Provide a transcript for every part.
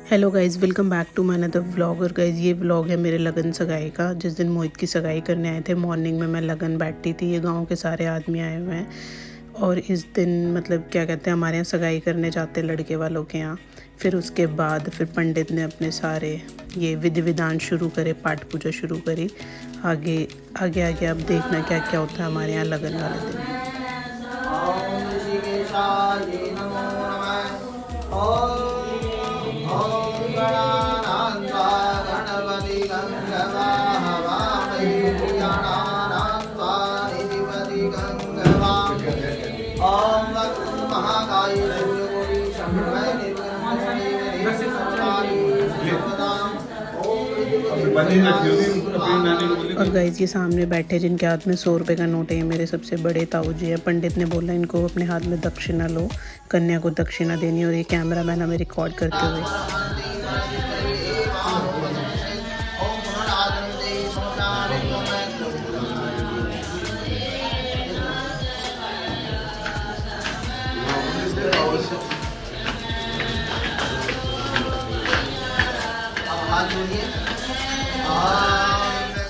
Hello guys, welcome back to my another vlog. और guys ये vlog है मेरे लगन सगाई का। जिस दिन मोहित की सगाई करने आए थे, मॉर्निंग में मैं लगन बैठी थी। ये गांव के सारे आदमी आए हुए हैं और इस दिन मतलब क्या कहते हैं, हमारे यहाँ सगाई करने जाते हैं लड़के वालों के यहाँ। फिर उसके बाद फिर पंडित ने अपने सारे ये विधि विधान शुरू करे, पाठ पूजा शुरू करी। आगे आगे आगे अब देखना क्या क्या होता है हमारे यहाँ लगन वाले दिन। और गाइज ये सामने बैठे जिनके हाथ में 100 रुपये का नोट है, ये मेरे सबसे बड़े ताऊ जी हैं। पंडित ने बोला इनको अपने हाथ में दक्षिणा लो, कन्या को दक्षिणा देनी। और ये कैमरा मैन हमें रिकॉर्ड करते हुए।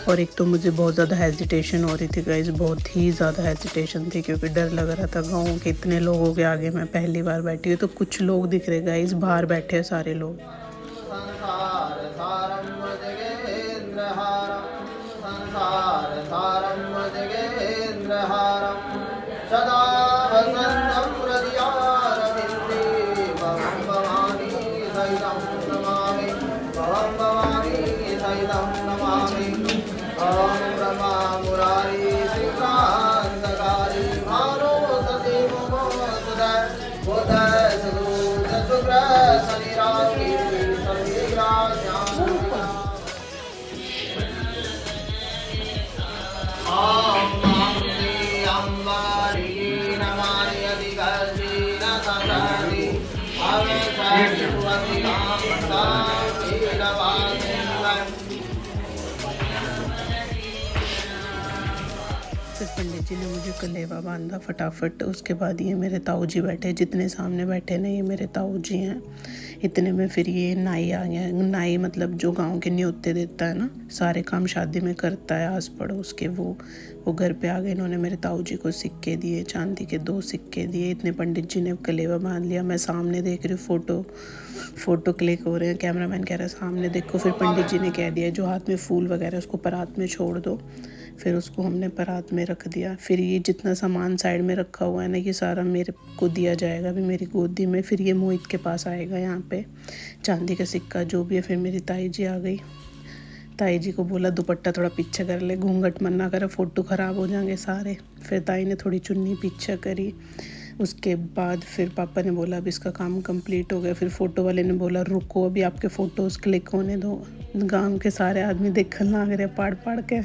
और एक तो मुझे बहुत ज़्यादा हेजिटेशन हो रही थी गाइज, बहुत ही ज़्यादा हेजिटेशन थी, क्योंकि डर लग रहा था। गाँव के इतने लोगों के आगे मैं पहली बार बैठी हूँ। तो कुछ लोग दिख रहे गाइज, बाहर बैठे हैं सारे लोग। फिर पंडित जी ने मुझे कलेवा बांधा फटाफट। उसके बाद ये मेरे ताऊ जी बैठे, जितने सामने बैठे ना ये मेरे ताऊ जी हैं। इतने में फिर ये नाई आ गया। नाई मतलब जो गांव के न्योते देता है ना, सारे काम शादी में करता है आस पड़ोस के, वो घर पे आ गए। इन्होंने मेरे ताऊ जी को सिक्के दिए, चांदी के 2 सिक्के दिए। इतने पंडित जी ने कलेवा बांध लिया। मैं सामने देख रही हूँ, फ़ोटो क्लिक हो रहे हैं। कैमरामैन कह रहा है सामने देखो। फिर पंडित जी ने कह दिया जो हाथ में फूल वगैरह उसको परात में छोड़ दो। फिर उसको हमने परात में रख दिया। फिर ये जितना सामान साइड में रखा हुआ है ना, ये सारा मेरे को दिया जाएगा अभी मेरी गोदी में। फिर ये मोहित के पास आएगा यहाँ पे, चांदी का सिक्का जो भी है। फिर मेरी ताई जी आ गई। ताई जी को बोला दुपट्टा थोड़ा पीछे कर ले, घूंघट मन्ना करे, फ़ोटो ख़राब हो जाएंगे सारे। फिर ताई ने थोड़ी चुन्नी पीछे करी। उसके बाद फिर पापा ने बोला अब इसका काम कंप्लीट हो गया। फिर फ़ोटो वाले ने बोला रुको अभी आपके फ़ोटोज़ क्लिक होने दो। गांव के सारे आदमी देखने लग रहे पाड़ के।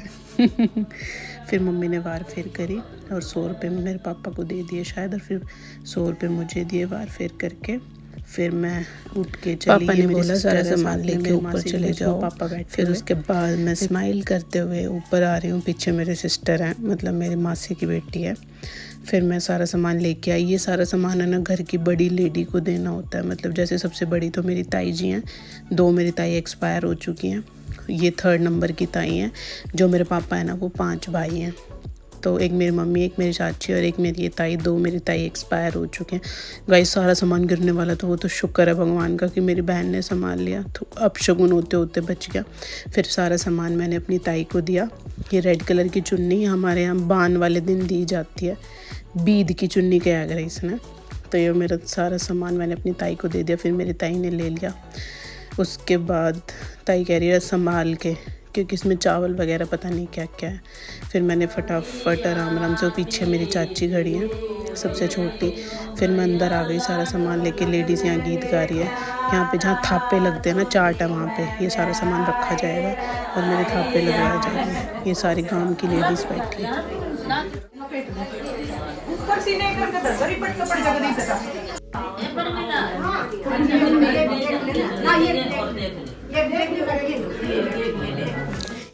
फिर मम्मी ने वार फेर करी और 100 रुपये मेरे पापा को दे दिए शायद, और फिर 100 रुपये मुझे दिए वार फेर करके। फिर मैं उठ के चली। पापा ने बोला सारा सामान लेके ऊपर चले जाओ। पापा बैठे। फिर उसके बाद मैं स्माइल करते हुए ऊपर आ रही हूँ। पीछे मेरे सिस्टर हैं, मतलब मेरी मासी की बेटी है। फिर मैं सारा सामान लेके आई। ये सारा सामान है ना घर की बड़ी लेडी को देना होता है। मतलब जैसे सबसे बड़ी तो मेरी ताई जी हैं, 2 मेरी ताई एक्सपायर हो चुकी हैं। ये 3rd नंबर की ताई हैं। जो मेरे पापा है ना वो 5 भाई हैं। तो एक मेरी मम्मी, एक मेरी चाची और एक मेरी ये ताई। 2 मेरी ताई एक्सपायर हो चुके हैं। गाइस सारा सामान गिरने वाला तो वो तो शुक्र है भगवान का कि मेरी बहन ने संभाल लिया, तो अब शगुन होते होते बच गया। फिर सारा सामान मैंने अपनी ताई को दिया। ये रेड कलर की चुन्नी हमारे यहाँ बान वाले दिन दी जाती है, बीद की चुन्नी कहा गया इसने। तो ये मेरा सारा सामान मैंने अपनी ताई को दे दिया। फिर मेरी ताई ने ले लिया। उसके बाद ताई कह रही है संभाल के, क्योंकि इसमें चावल वगैरह पता नहीं क्या क्या है। फिर मैंने फटाफट आराम से, पीछे मेरी चाची खड़ी है सबसे छोटी। फिर मैं अंदर आ गई सारा सामान लेके। लेडीज़ यहाँ गीत गा रही है। यहाँ पे जहाँ थापे लगते हैं ना, चाट है वहाँ पे ये सारा सामान रखा जाएगा और मेरे थापे लगाया जाएगा। ये सारी गाँव की लेडीज़ बैठी है।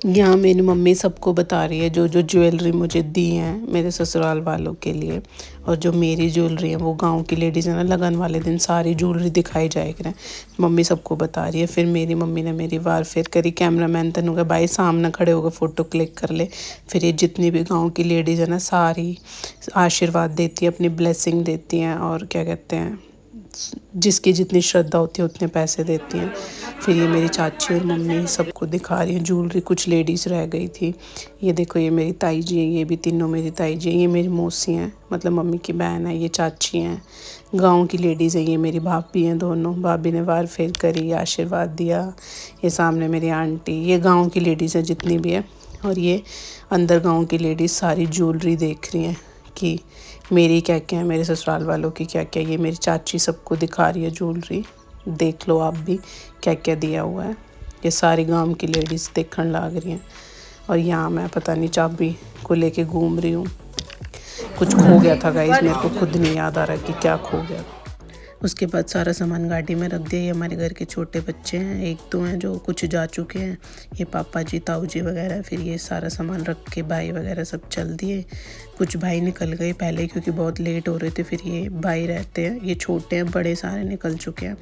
यहाँ मेरी मम्मी सबको बता रही है जो जो ज्वेलरी मुझे दी हैं मेरे ससुराल वालों के लिए, और जो मेरी ज्वेलरी है वो गांव की लेडीज़ है ना, लगन वाले दिन सारी ज्वेलरी दिखाई जाए करें। मम्मी सबको बता रही है। फिर मेरी मम्मी ने मेरी वार फिर करी, कैमरामैन तनु का भाई सामने खड़े होकर फ़ोटो क्लिक कर ले। फिर ये जितनी भी गाँव की लेडीज़ है ना सारी आशीर्वाद देती है, अपनी ब्लेसिंग देती हैं, और क्या कहते हैं जिसकी जितनी श्रद्धा होती है उतने पैसे देती हैं। फिर ये मेरी चाची और मम्मी सबको दिखा रही हैं ज्वेलरी। कुछ लेडीज़ रह गई थी। ये देखो ये मेरी ताई जी है, ये भी तीनों मेरी ताई जी हैं। ये मेरी मौसी हैं, मतलब मम्मी की बहन है। ये चाची हैं, गांव की लेडीज़ हैं। ये मेरी भाभी हैं दोनों। भाभी ने वार फेर करी, आशीर्वाद दिया। ये सामने मेरी आंटी, ये गाँव की लेडीज़ हैं जितनी भी है। और ये अंदर गाँव की लेडीज़ सारी ज्वेलरी देख रही हैं कि मेरी क्या क्या है, मेरे ससुराल वालों की क्या क्या। ये मेरी चाची सबको दिखा रही है ज्वेलरी, देख लो आप भी क्या क्या दिया हुआ है। ये सारी गांव की लेडीज़ देखने लग रही हैं। और यहाँ मैं पता नहीं चाबी को लेके घूम रही हूँ। कुछ खो गया था गाइस, मेरे को खुद नहीं याद आ रहा कि क्या खो गया। उसके बाद सारा सामान गाड़ी में रख दिया। ये हमारे घर के छोटे बच्चे हैं, एक दो हैं जो कुछ जा चुके हैं, ये पापा जी ताऊ जी वगैरह। फिर ये सारा सामान रख के भाई वगैरह सब चल दिए। कुछ भाई निकल गए पहले क्योंकि बहुत लेट हो रहे थे। फिर ये भाई रहते हैं, ये छोटे हैं, बड़े सारे निकल चुके हैं।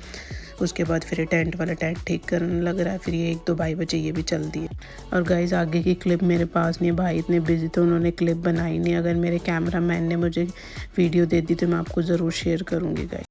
उसके बाद फिर टेंट वाला टेंट ठीक करने लग रहा है। फिर ये एक दो भाई बचे, ये भी चल दिए। और गाइस आगे की क्लिप मेरे पास नहीं है, भाई इतने बिजी थे उन्होंने क्लिप बनाई नहीं। अगर मेरे कैमरा मैन ने मुझे वीडियो दे दी तो मैं आपको ज़रूर शेयर करूँगी गाइस।